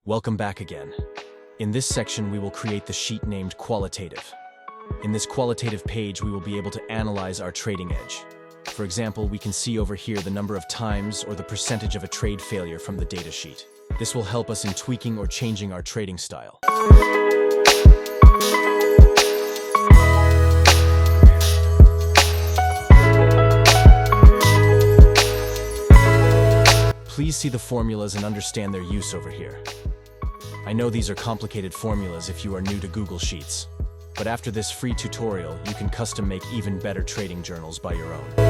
Welcome back again. In this section, we will create the sheet named Qualitative. In this qualitative page, we will be able to analyze our trading edge. For example, we can see over here the number of times or the percentage of a trade failure from the data sheet. This will help us in tweaking or changing our trading style. Please see the formulas and understand their use over here. I know these are complicated formulas if you are new to Google Sheets, but after this free tutorial, you can custom make even better trading journals by your own.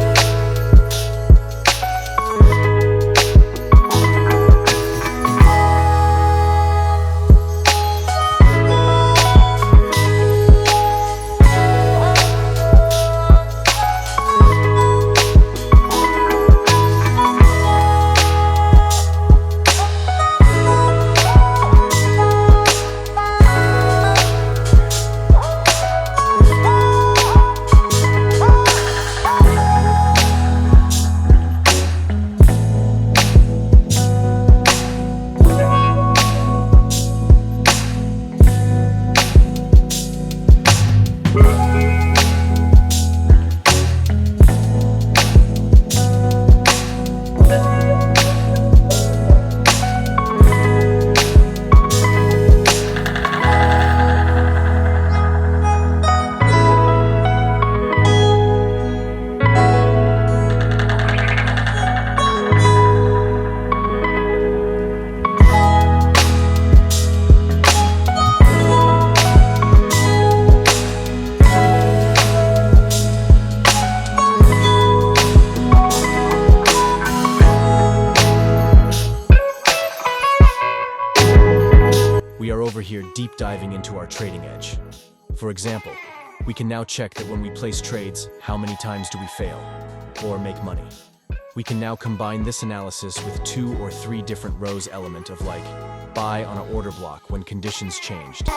We are over here deep diving into our trading edge. For example, we can now check that when we place trades, how many times do we fail or make money. We can now combine this analysis with 2 or 3 different rows element of like buy on an order block when conditions changed.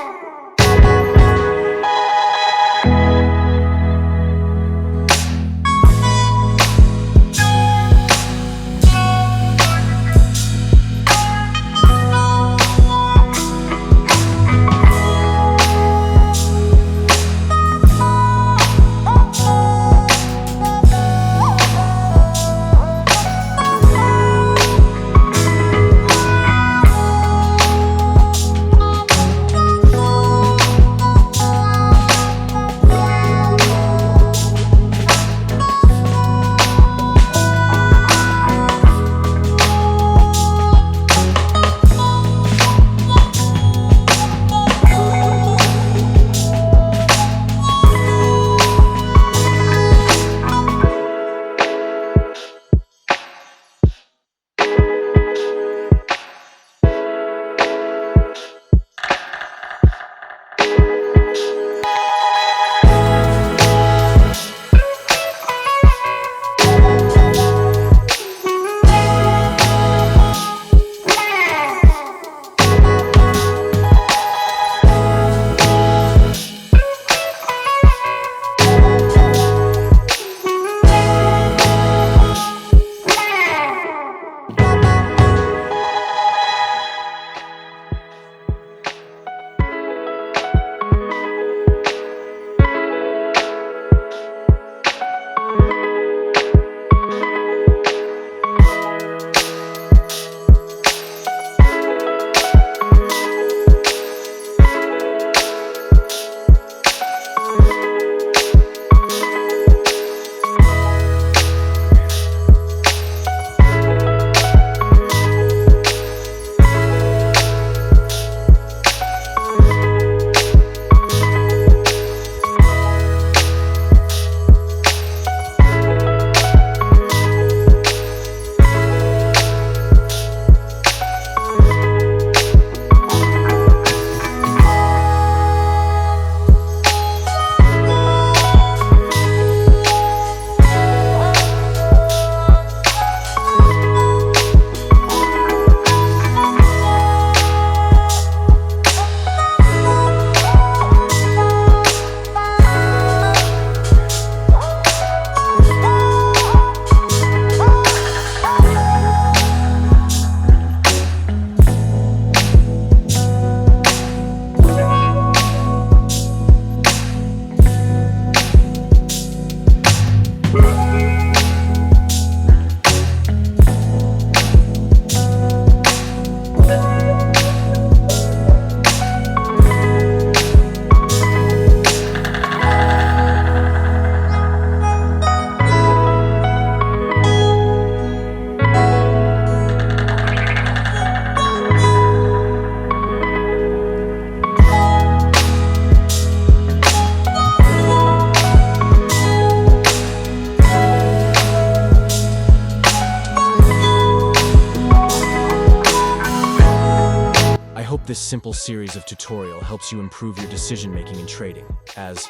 hope this simple series of tutorial helps you improve your decision-making in trading, as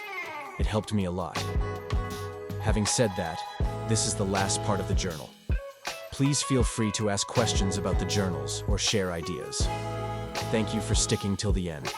it helped me a lot. Having said that, this is the last part of the journal. Please feel free to ask questions about the journals or share ideas. Thank you for sticking till the end.